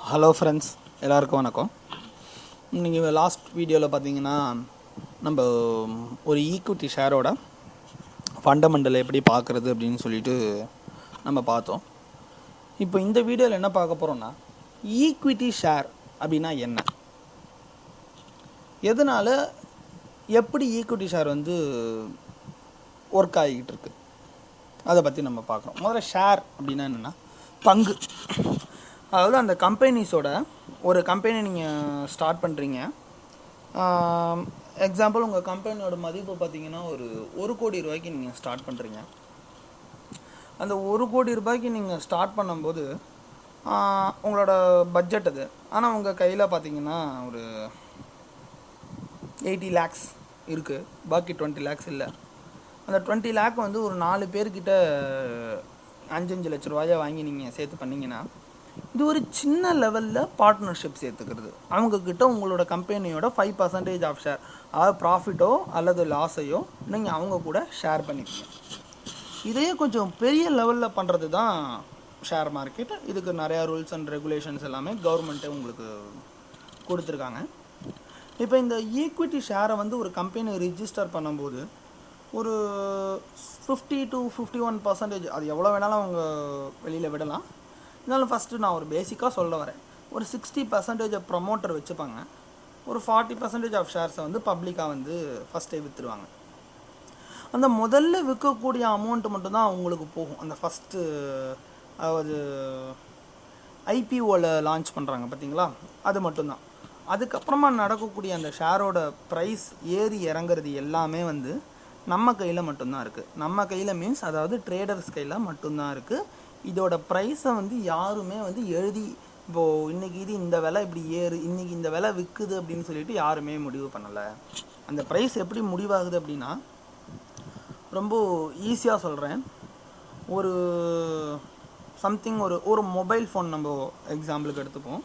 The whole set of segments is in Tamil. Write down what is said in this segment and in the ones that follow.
ஹலோ ஃப்ரெண்ட்ஸ், எல்லாருக்கும் வணக்கம். நீங்கள் லாஸ்ட் வீடியோவில் பார்த்தீங்கன்னா நம்ம ஒரு ஈக்விட்டி ஷேரோட ஃபண்டமெண்டல் எப்படி பார்க்குறது அப்படின்னு சொல்லிட்டு நம்ம பார்த்தோம். இப்போ இந்த வீடியோவில் என்ன பார்க்க போகிறோன்னா, ஈக்விட்டி ஷேர் அப்படின்னா என்ன, எதனால் எப்படி ஈக்விட்டி ஷேர் ஒர்க் ஆகிக்கிட்டு இருக்கு, அதை பற்றி நம்ம பார்க்குறோம். முதல்ல ஷேர் அப்படின்னா என்னென்னா பங்கு. அதாவது அந்த கம்பெனிஸோட ஒரு கம்பெனி நீங்கள் ஸ்டார்ட் பண்ணுறீங்க. எக்ஸாம்பிள் உங்கள் கம்பெனியோட மதிப்பு பார்த்தீங்கன்னா ஒரு கோடி ரூபாய்க்கு நீங்கள் ஸ்டார்ட் பண்ணுறீங்க. அந்த 1 கோடி ரூபாய்க்கு நீங்கள் ஸ்டார்ட் பண்ணும்போது உங்களோட பட்ஜெட் அது. ஆனால் உங்கள் கையில் பார்த்தீங்கன்னா ஒரு 80 lakhs இருக்குது, பாக்கி 20 lakhs இல்லை. அந்த 20 lakh ஒரு 4 பேர்கிட்ட 5-5 லட்ச ரூபாயை வாங்கி நீங்கள் சேர்த்து பண்ணிங்கன்னா, இது ஒரு சின்ன லெவலில் பார்ட்னர்ஷிப் சேர்த்துக்கிறது. அவங்கக்கிட்ட உங்களோட கம்பெனியோட 5% ஆஃப் ஷேர், அதாவது ப்ராஃபிட்டோ அல்லது லாஸையோ நீங்கள் அவங்க கூட ஷேர் பண்ணிக்கோங்க. இதையே கொஞ்சம் பெரிய லெவலில் பண்ணுறது தான் ஷேர் மார்க்கெட். இதுக்கு நிறையா ரூல்ஸ் அண்ட் ரெகுலேஷன்ஸ் எல்லாமே கவர்மெண்ட்டே உங்களுக்கு கொடுத்துருக்காங்க. இப்போ இந்த ஈக்விட்டி ஷேரை ஒரு கம்பெனி ரிஜிஸ்டர் பண்ணும்போது ஒரு 50 to 51%, அது எவ்வளோ வேணாலும் அவங்க வெளியில் விடலாம். இருந்தாலும் ஃபஸ்ட்டு நான் ஒரு பேசிக்காக சொல்ல வரேன். ஒரு 60% ப்ரமோட்டர் வச்சுப்பாங்க. ஒரு 40% ஆஃப் ஷேர்ஸை பப்ளிக்காக ஃபஸ்ட்டே விற்றுருவாங்க. அந்த முதல்ல விற்கக்கூடிய அமௌண்ட்டு மட்டும்தான் அவங்களுக்கு போகும். அந்த ஃபஸ்ட்டு, அதாவது ஐபிஓவில் லான்ச் பண்ணுறாங்க பார்த்தீங்களா, அது மட்டும்தான். அதுக்கப்புறமா நடக்கக்கூடிய அந்த ஷேரோட ப்ரைஸ் ஏறி இறங்குறது எல்லாமே நம்ம கையில் மட்டும்தான் இருக்குது. நம்ம கையில் மீன்ஸ் அதாவது ட்ரேடர்ஸ் கையில் மட்டும்தான் இருக்குது. இதோட ப்ரைஸை யாருமே எழுதி இப்போது இன்றைக்கி இது இந்த விலை இப்படி இன்றைக்கி இந்த விலை விற்குது அப்படின்னு சொல்லிட்டு யாருமே முடிவு பண்ணலை. அந்த ப்ரைஸ் எப்படி முடிவாகுது அப்படின்னா, ரொம்ப ஈஸியாக சொல்கிறேன். ஒரு சம்திங் ஒரு மொபைல் ஃபோன் நம்ம எக்ஸாம்பிளுக்கு எடுத்துப்போம்.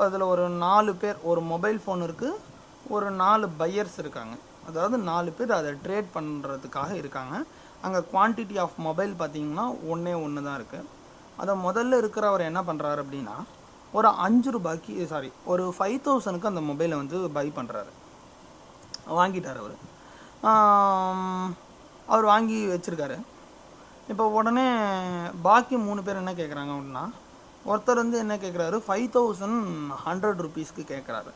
அதில் ஒரு 4 பேர், ஒரு மொபைல் ஃபோன் இருக்குது, ஒரு 4 பையர்ஸ் இருக்காங்க. அதாவது 4 பேர் அதை ட்ரேட் பண்ணுறதுக்காக இருக்காங்க. அங்கே குவான்டிட்டி ஆஃப் மொபைல் பார்த்திங்கன்னா ஒன்று தான் இருக்குது. அதை முதல்ல இருக்கிறவர் என்ன பண்ணுறாரு அப்படின்னா, ஒரு 5 ரூபாய்க்கு ஒரு 5000க்கு அந்த மொபைலை பை பண்ணுறாரு, வாங்கிட்டார் அவர். அவர் வாங்கி வச்சுருக்காரு. இப்போ உடனே பாக்கி 3 பேர் என்ன கேட்குறாங்க அப்படின்னா, ஒருத்தர் என்ன கேட்குறாரு, 5100 rupeesக்கு கேட்குறாரு.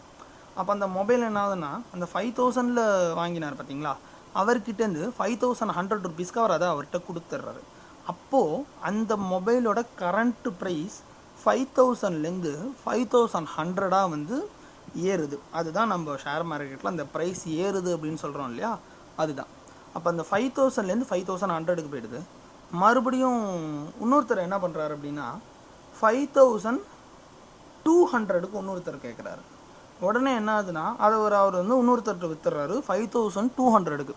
அப்போ அந்த மொபைல் என்ன ஆகுதுன்னா, அந்த 5000 வாங்கினார் பார்த்தீங்களா, அவர்கிட்டேருந்து 5100 rupeesக்கு அவர் அதை அவர்கிட்ட கொடுத்துட்றாரு. அப்போது அந்த மொபைலோட கரண்ட் ப்ரைஸ் 5000லேருந்து 5100 ஏறுது. அதுதான் நம்ம ஷேர் மார்க்கெட்டில் அந்த ப்ரைஸ் ஏறுது அப்படின்னு சொல்கிறோம் இல்லையா, அதுதான். அப்போ அந்த 5000லேருந்து 5100க்கு போயிடுது. மறுபடியும் இன்னொருத்தர் என்ன பண்ணுறாரு அப்படின்னா, 5200க்கு இன்னொருத்தர் கேட்குறாரு. உடனே என்ன ஆகுதுன்னா, அதை அவர் இன்னொருத்தர்கிட்ட விற்றுறாரு 5200க்கு.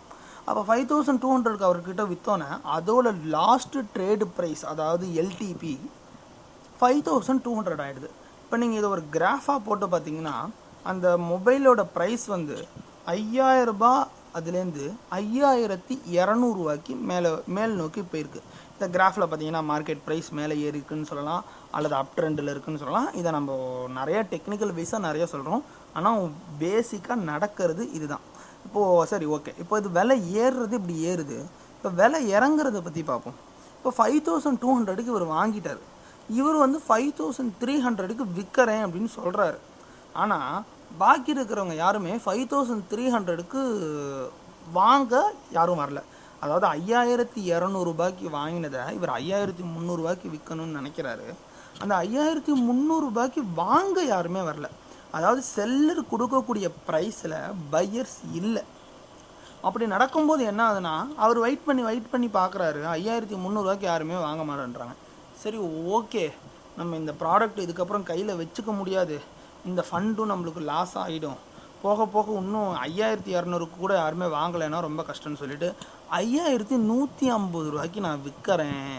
அப்போ 5200க்கு அவர்கிட்ட விற்றோன்னே அதோட லாஸ்ட்டு ட்ரேடு ப்ரைஸ், அதாவது எல்டிபி 5200 ஆகிடுது. இப்போ நீங்கள் இதை ஒரு கிராஃபாக போட்டு பார்த்தீங்கன்னா, அந்த மொபைலோட ப்ரைஸ் 5000 ரூபாய், அதுலேருந்து 5200 ரூபாய்க்கு மேல் நோக்கி போயிருக்கு. இந்த கிராஃபில் பார்த்தீங்கன்னா மார்க்கெட் ப்ரைஸ் மேலே ஏறிக்குன்னு சொல்லலாம், அல்லது அப் ட்ரெண்டில் இருக்குதுன்னு சொல்லலாம். இதை நம்ம நிறைய டெக்னிக்கல் வைஸாக நிறைய சொல்கிறோம், ஆனால் பேசிக்காக நடக்கிறது இதுதான். இப்போது சரி, ஓகே, இப்போ இது விலை ஏறுறது இப்படி ஏறுது. இப்போ விலை இறங்குறத பற்றி பார்ப்போம். இப்போ 5200க்கு இவர் வாங்கிட்டார். இவர் 5300க்கு விற்கிறேன் அப்படின்னு சொல்கிறாரு. ஆனால் பாக்கி இருக்கிறவங்க யாருமே 5300க்கு வாங்க யாரும் வரல. அதாவது 5200 ரூபாய்க்கு வாங்கினதை இவர் 5300 ரூபாய்க்கு விற்கணும்னு நினைக்கிறாரு. அந்த 5300 ரூபாய்க்கு வாங்க யாருமே வரல. அதாவது செல்லர் கொடுக்கக்கூடிய ப்ரைஸில் பையர்ஸ் இல்லை. அப்படி நடக்கும்போது என்ன ஆகுதுன்னா, அவர் வெயிட் பண்ணி பார்க்குறாரு, 5300 ரூபாய்க்கு யாருமே வாங்க மாட்டேன்றாங்க. சரி, ஓகே, நம்ம இந்த ப்ராடக்ட் இதுக்கப்புறம் கையில் வச்சுக்க முடியாது, இந்த ஃபண்டும் நம்மளுக்கு லாஸ் ஆகிடும், போக போக இன்னும் 5200க்கு கூட யாருமே வாங்கலைன்னா ரொம்ப கஷ்டம்னு சொல்லிட்டு 5150 ரூபாய்க்கு நான் விற்கிறேன்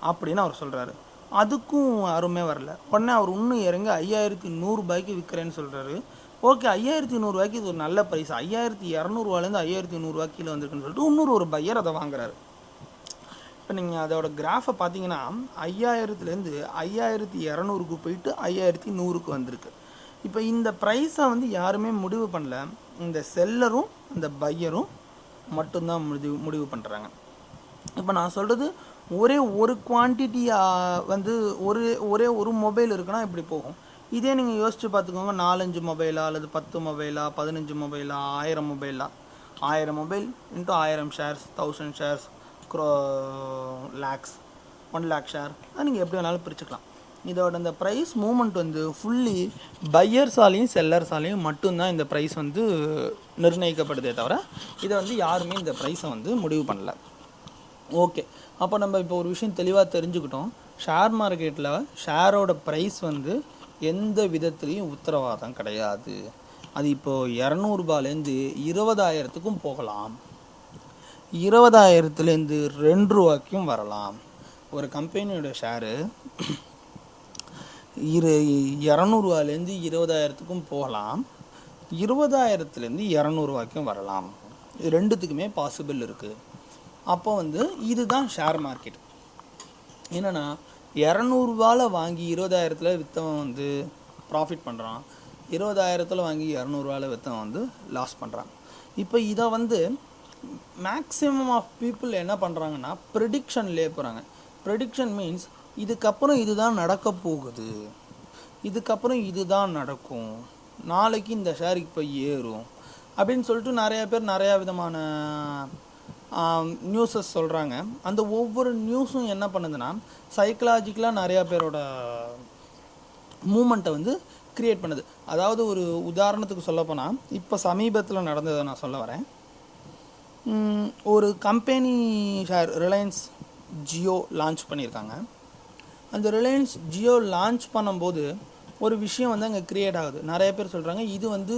அப்படின்னு அவர் சொல்கிறாரு. அதுக்கும் யாருமே வரல. உடனே அவர் இன்னும் இறங்கி 5100 ரூபாய்க்கு விற்கிறேன்னு சொல்கிறாரு. ஓகே, 5100 ரூபாய்க்கு இது ஒரு நல்ல ப்ரைஸ், 5200 ரூபாயிலேருந்து 5100 ரூபாய் கீழே வந்திருக்குன்னு சொல்லிட்டு இன்னொரு பையர் அதை வாங்குறாரு. இப்போ நீங்கள் அதோட கிராஃபை பார்த்தீங்கன்னா 5000லேருந்து 5200க்கு போயிட்டு 5100க்கு வந்திருக்கு. இப்போ இந்த ப்ரைஸை வந்து யாருமே முடிவு பண்ணல, இந்த செல்லரும் இந்த பையரும் மட்டும்தான் முடிவு பண்ணுறாங்க. இப்போ நான் சொல்கிறது ஒரே ஒரு குவான்டிட்டி வந்து ஒரே ஒரு மொபைல் இருக்குன்னா இப்படி போகும். இதே நீங்கள் யோசித்து பார்த்துக்கோங்க, 4-5 மொபைலா அல்லது 10 மொபைலா 15 மொபைலா 1000 மொபைலா, 1000 mobile into 1000 shares, 1000 shares, lakhs, 1 lakh share, அது நீங்கள் எப்படி வேணாலும் பிரிச்சுக்கலாம். இதோட இந்த ப்ரைஸ் மூமெண்ட் வந்து ஃபுல்லி பையர்ஸாலையும் செல்லர்ஸாலையும் மட்டும்தான் இந்த ப்ரைஸ் வந்து நிர்ணயிக்கப்படுதே தவிர இதை வந்து யாருமே இந்த ப்ரைஸை வந்து முடிவு பண்ணல. ஓகே, அப்போ நம்ம இப்போ ஒரு விஷயம் தெளிவாக தெரிஞ்சுக்கிட்டோம். ஷேர் மார்க்கெட்டில் ஷேரோட ப்ரைஸ் வந்து எந்த விதத்துலேயும் உத்தரவாதம் கிடையாது. அது இப்போது 200 ரூபாயிலேருந்து 20,000க்கும் போகலாம், 20,000லேருந்து 2 ரூபாய்க்கும் வரலாம். ஒரு கம்பெனியோட ஷேரு 200 ரூபாயிலேருந்து 20,000க்கும் போகலாம், 20,000லேருந்து 200 ரூபாய்க்கும் வரலாம். இது ரெண்டுத்துக்குமே பாசிபிள் இருக்குது. அப்போ வந்து இதுதான் ஷேர் மார்க்கெட். என்னென்னா 200 ரூபாயில் வாங்கி 20,000த்தில் விற்றவன் வந்து ப்ராஃபிட் பண்ணுறான், 20,000த்தில் வாங்கி 200 ரூபாயில் விற்றவன் வந்து லாஸ் பண்ணுறான். இப்போ இதை வந்து மேக்ஸிமம் ஆஃப் பீப்புள் என்ன பண்ணுறாங்கன்னா ப்ரெடிக்ஷன்லேயே போகிறாங்க. ப்ரெடிக்ஷன் மீன்ஸ் இதுக்கப்புறம் இதுதான் நடக்க போகுது, இதுக்கப்புறம் இதுதான் நடக்கும், நாளைக்கு இந்த ஷேருக்கு போய் ஏறும் அப்படின்னு சொல்லிட்டு நிறையா பேர் நிறையா விதமான நியூஸஸ் சொல்கிறாங்க. அந்த ஒவ்வொரு நியூஸும் என்ன பண்ணுதுன்னா சைக்கலாஜிக்கலாக நிறையா பேரோட மூமெண்ட்டை வந்து க்ரியேட் பண்ணுது. அதாவது ஒரு உதாரணத்துக்கு சொல்லப்போனால் இப்போ சமீபத்தில் நடந்ததை நான் சொல்ல வரேன். ஒரு company share Reliance Jio launch பண்ணியிருக்காங்க. அந்த ரிலையன்ஸ் ஜியோ லான்ச் பண்ணும்போது ஒரு விஷயம் வந்து அங்கே க்ரியேட் ஆகுது. நிறைய பேர் சொல்கிறாங்க இது வந்து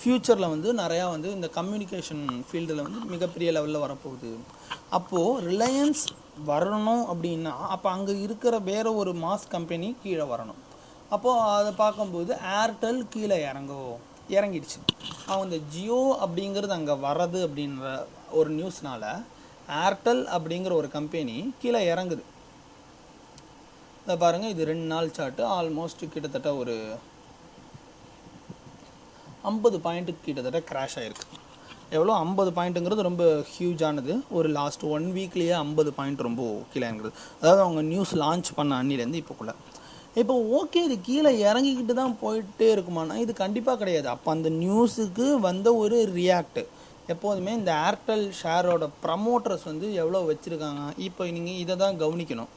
ஃப்யூச்சரில் வந்து நிறையா வந்து இந்த கம்யூனிகேஷன் ஃபீல்டில் வந்து மிகப்பெரிய லெவலில் வரப்போகுது. அப்போது ரிலையன்ஸ் வரணும் அப்படின்னா அப்போ அங்கே இருக்கிற வேறு ஒரு மாஸ் கம்பெனி கீழே வரணும். அப்போது அதை பார்க்கும்போது ஏர்டெல் கீழே இறங்கிடுச்சு. அவங்க இந்த ஜியோ அப்படிங்கிறது அங்கே வர்றது அப்படின்ற ஒரு நியூஸ்னால் ஏர்டெல் அப்படிங்கிற ஒரு கம்பெனி கீழே இறங்குது. இதை பாருங்கள், இது 2 நாள் சார்ட்டு. ஆல்மோஸ்ட் கிட்டத்தட்ட ஒரு 50 பாயிண்ட்டுக்கு கிட்டத்தட்ட கிராஷ் ஆகிருக்கு. எவ்வளோ 50 பாயிண்ட்டுங்கிறது ரொம்ப ஹியூஜானது. ஒரு லாஸ்ட் 1 வீக்லேயே 50 பாயிண்ட் ரொம்ப கீழே இறங்குது. அதாவது அவங்க நியூஸ் லான்ச் பண்ண அன்னிலேருந்து இப்போக்குள்ள. இப்போ ஓகே, இது கீழே இறங்கிக்கிட்டு தான் போயிட்டே இருக்குமானா இது கண்டிப்பாக கிடையாது. அப்போ அந்த நியூஸுக்கு வந்த ஒரு ரியாக்ட். எப்போதுமே இந்த ஏர்டெல் ஷேரோட ப்ரமோட்டர்ஸ் வந்து எவ்வளோ வச்சுருக்காங்க, இப்போ நீங்கள் இதை தான் கவனிக்கணும்.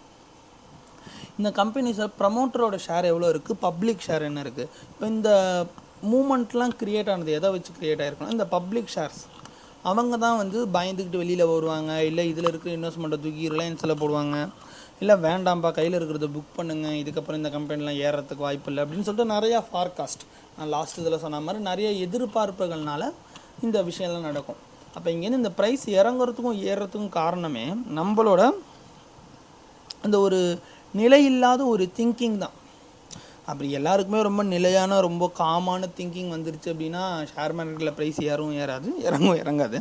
இந்த கம்பெனிஸில் ப்ரமோட்டரோட ஷேர் எவ்வளோ இருக்குது, பப்ளிக் ஷேர் என்ன இருக்குது. இப்போ இந்த மூமெண்ட்லாம் க்ரியேட் ஆனது எதை வச்சு க்ரியேட் ஆகிருக்கணும், இந்த பப்ளிக் ஷேர்ஸ். அவங்க தான் வந்து பயந்துக்கிட்டு வெளியில் வருவாங்க, இல்லை இதில் இருக்கிற இன்வெஸ்ட்மெண்ட்டை தூக்கி ரிலையன்ஸில் போடுவாங்க, இல்லை வேண்டாம்ப்பா கையில் இருக்கிறத புக் பண்ணுங்கள், இதுக்கப்புறம் இந்த கம்பெனிலாம் ஏறத்துக்கு வாய்ப்பு இல்லை அப்படின்னு சொல்லிட்டு நிறையா ஃபார்காஸ்ட், நான் லாஸ்ட் இதில் சொன்ன மாதிரி நிறைய எதிர்பார்ப்புகள்னால இந்த விஷயம்லாம் நடக்கும். அப்போ இங்கேருந்து இந்த ப்ரைஸ் இறங்குறதுக்கும் ஏறுறதுக்கும் காரணமே நம்மளோட அந்த ஒரு நிலையில்லாத ஒரு திங்கிங் தான். அப்படி எல்லாருக்குமே ரொம்ப நிலையான ரொம்ப காமான திங்கிங் வந்துருச்சு அப்படின்னா ஷேர் மார்க்கெட்டில் ப்ரைஸ் ஏறாது, இறங்காது.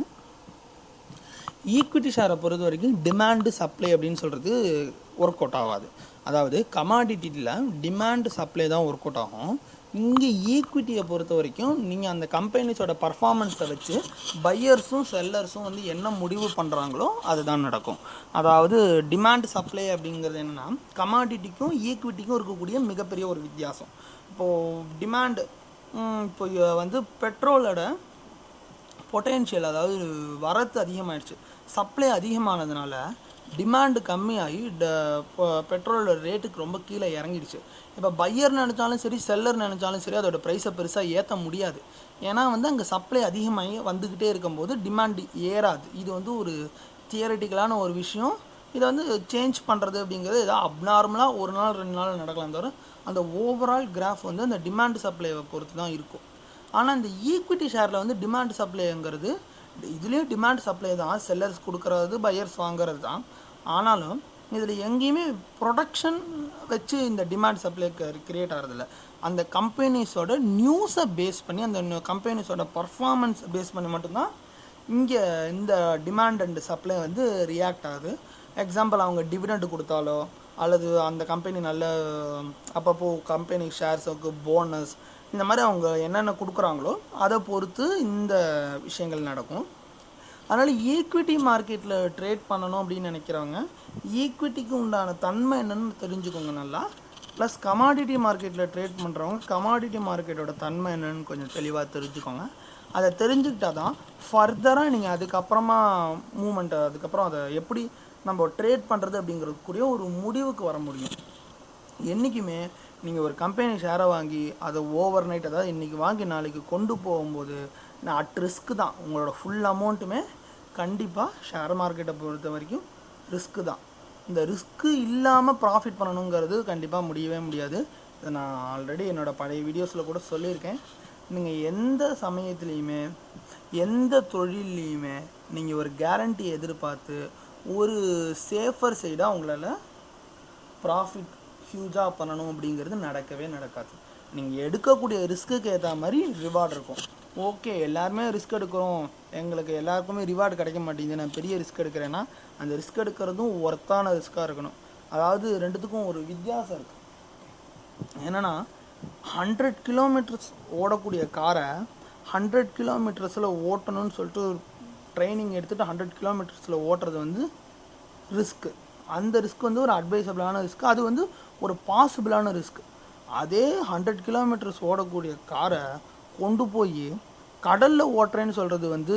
ஈக்விட்டி ஷேரை பொறுத்த வரைக்கும் டிமாண்டு சப்ளை அப்படின்னு சொல்கிறது ஒர்க் அவுட் ஆகாது. அதாவது கமாடிட்டியில் டிமாண்டு சப்ளை தான் ஒர்க் அவுட் ஆகும். இங்கே ஈக்விட்டியை பொறுத்த வரைக்கும் நீங்கள் அந்த கம்பெனிஸோட பர்ஃபார்மன்ஸை வச்சு பையர்ஸும் செல்லர்ஸும் வந்து என்ன முடிவு பண்ணுறாங்களோ அதுதான் நடக்கும். அதாவது டிமாண்ட் சப்ளை அப்படிங்கிறது என்னென்னா கமாடிட்டிக்கும் ஈக்விட்டிக்கும் இருக்கக்கூடிய மிகப்பெரிய ஒரு வித்தியாசம். இப்போது டிமாண்டு இப்போ வந்து பெட்ரோலோட பொட்டென்ஷியல், அதாவது வரத்து அதிகமாகிடுச்சு, சப்ளை அதிகமானதுனால டிமாண்டு கம்மியாகி பெட்ரோலோட ரேட்டுக்கு ரொம்ப கீழே இறங்கிடுச்சு. இப்போ பையர் நினச்சாலும் சரி செல்லர் நினச்சாலும் சரி அதோட ப்ரைஸை பெருசாக ஏற்ற முடியாது. ஏன்னா வந்து அங்கே சப்ளை அதிகமாகி வந்துக்கிட்டே இருக்கும்போது டிமாண்டு ஏறாது. இது வந்து ஒரு தியரட்டிக்கலான ஒரு விஷயம். இதை வந்து சேஞ்ச் பண்ணுறது அப்படிங்கிறது ஏதாவது அப்நார்மலாக ஒரு நாள் 2 நாள் நடக்கலாம் தவிர அந்த ஓவரால் கிராஃப் வந்து அந்த டிமாண்டு சப்ளையை பொறுத்து தான் இருக்கும். ஆனால் இந்த ஈக்விட்டி ஷேரில் வந்து டிமாண்ட் சப்ளைங்கிறது இதுலேயும் டிமாண்ட் சப்ளை தான், செல்லர்ஸ் கொடுக்குறது பையர்ஸ் வாங்குறது தான். ஆனாலும் இதில் எங்கேயுமே ப்ரொடக்ஷன் வச்சு இந்த டிமாண்ட் சப்ளை கிரியேட் ஆகிறதில்ல. அந்த கம்பெனிஸோட நியூஸை பேஸ் பண்ணி அந்த கம்பெனிஸோட பர்ஃபார்மன்ஸ் பேஸ் பண்ணி மட்டும்தான் இங்கே இந்த டிமாண்ட் அண்ட் சப்ளை வந்து ரியாக்ட் ஆகுது. எக்ஸாம்பிள் அவங்க டிவிடெண்ட் கொடுத்தாலோ அல்லது அந்த கம்பெனி நல்ல அப்பப்போ கம்பெனி ஷேர்ஸுக்கு போனஸ் இந்த மாதிரி அவங்க என்னென்ன கொடுக்குறாங்களோ அதை பொறுத்து இந்த விஷயங்கள் நடக்கும். அதனால் ஈக்விட்டி மார்க்கெட்டில் ட்ரேட் பண்ணணும் அப்படின்னு நினைக்கிறவங்க ஈக்விட்டிக்கு உண்டான தன்மை என்னென்னு தெரிஞ்சுக்கோங்க நல்லா. ப்ளஸ் கமாடிட்டி மார்க்கெட்டில் ட்ரேட் பண்ணுறவங்க கமாடிட்டி மார்க்கெட்டோட தன்மை என்னென்னு கொஞ்சம் தெளிவாக தெரிஞ்சுக்கோங்க. அதை தெரிஞ்சுக்கிட்டால் தான் ஃபர்தராக நீங்கள் அதுக்கப்புறமா மூமெண்ட்டை அதுக்கப்புறம் அதை எப்படி நம்ம ட்ரேட் பண்ணுறது அப்படிங்கிறதுக்குரிய ஒரு முடிவுக்கு வர முடியும். என்றைக்குமே நீங்கள் ஒரு கம்பெனி ஷேரை வாங்கி அதை ஓவர் நைட், அதாவது இன்றைக்கி வாங்கி நாளைக்கு கொண்டு போகும்போது அட் ரிஸ்க்கு தான். உங்களோட ஃபுல் அமௌண்ட்டுமே கண்டிப்பாக ஷேர் மார்க்கெட்டை பொறுத்த வரைக்கும் ரிஸ்க்கு தான். இந்த ரிஸ்க்கு இல்லாமல் ப்ராஃபிட் பண்ணணுங்கிறது கண்டிப்பாக முடியவே முடியாது. இதை நான் ஆல்ரெடி என்னோடய பழைய வீடியோஸில் கூட சொல்லியிருக்கேன். நீங்கள் எந்த சமயத்துலேயுமே எந்த தொழில்லையுமே நீங்கள் ஒரு கேரண்டி எதிர்பார்த்து ஒரு சேஃபர் சைடாக உங்களால் ப்ராஃபிட் ஹியூஜாக பண்ணணும் அப்படிங்கிறது நடக்கவே நடக்காது. நீங்கள் எடுக்கக்கூடிய ரிஸ்க்குக்கு ஏற்ற மாதிரி ரிவார்டு இருக்கும். ஓகே, எல்லாருமே ரிஸ்க் எடுக்கிறோம், எங்களுக்கு எல்லாருக்குமே ரிவார்டு கிடைக்க மாட்டேங்குது, நான் பெரிய ரிஸ்க் எடுக்கிறேன்னா அந்த ரிஸ்க் எடுக்கிறதும் ஒர்த்தான ரிஸ்க்காக இருக்கணும். அதாவது ரெண்டுத்துக்கும் ஒரு வித்தியாசம் இருக்குது. என்னென்னா 100 கிலோமீட்டர்ஸ் ஓடக்கூடிய காரை 100 கிலோமீட்டர்ஸில் ஓட்டணும்னு சொல்லிட்டு ட்ரைனிங் எடுத்துகிட்டு 100 கிலோமீட்டர்ஸில் ஓட்டுறது வந்து ரிஸ்க்கு. அந்த ரிஸ்க் வந்து ஒரு அட்வைசபிளான ரிஸ்க், அது வந்து ஒரு பாசிபிளான ரிஸ்க். அதே 100 கிலோமீட்டர்ஸ் ஓடக்கூடிய காரை கொண்டு போய் கடலில் ஓட்டுறேன்னு சொல்கிறது வந்து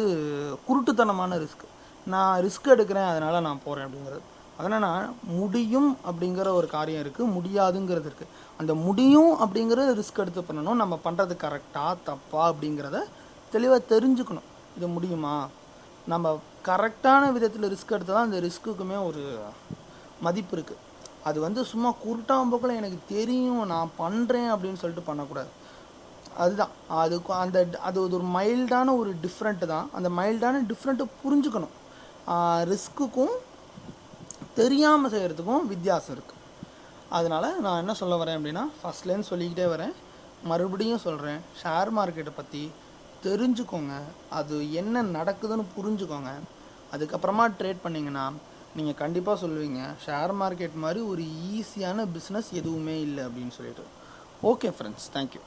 குருட்டுத்தனமான ரிஸ்க். நான் ரிஸ்க் எடுக்கிறேன் அதனால் நான் போகிறேன் அப்படிங்கிறது. அதனால் முடியும் அப்படிங்கிற ஒரு காரியம் இருக்குது, முடியாதுங்கிறது இருக்குது. அந்த முடியும் அப்படிங்கிற ரிஸ்க் எடுத்து பண்ணணும். நம்ம பண்ணுறது கரெக்டாக தப்பா அப்படிங்கிறத தெளிவாக தெரிஞ்சுக்கணும். இது முடியுமா, நம்ம கரெக்டான விதத்தில் ரிஸ்க் எடுத்தால் தான் அந்த ரிஸ்க்குக்குமே ஒரு மதிப்பு இருக்குது. அது வந்து சும்மா குருட்டாம்போக்கில் எனக்கு தெரியும் நான் பண்ணுறேன் அப்படின்னு சொல்லிட்டு பண்ணக்கூடாது. அதுதான் அது ஒரு மைல்டான ஒரு டிஃப்ரெண்ட்டு தான். அந்த மைல்டான டிஃப்ரெண்ட்டை புரிஞ்சுக்கணும். ரிஸ்க்குக்கும் தெரியாமல் செய்கிறதுக்கும் வித்தியாசம் இருக்குது. அதனால் நான் என்ன சொல்ல வரேன் அப்படின்னா, ஃபஸ்ட்லேருந்து சொல்லிக்கிட்டே வரேன், மறுபடியும் சொல்கிறேன், ஷேர் மார்க்கெட்டை பற்றி தெரிஞ்சுக்கோங்க, அது என்ன நடக்குதுன்னு புரிஞ்சுக்கோங்க. அதுக்கப்புறமா ட்ரேட் பண்ணிங்கன்னா நீங்கள் கண்டிப்பாக சொல்லுவீங்க ஷேர் மார்க்கெட் மாதிரி ஒரு ஈஸியான பிஸ்னஸ் எதுவுமே இல்லை அப்படின்னு சொல்லிட்டு. Okay friends, thank you.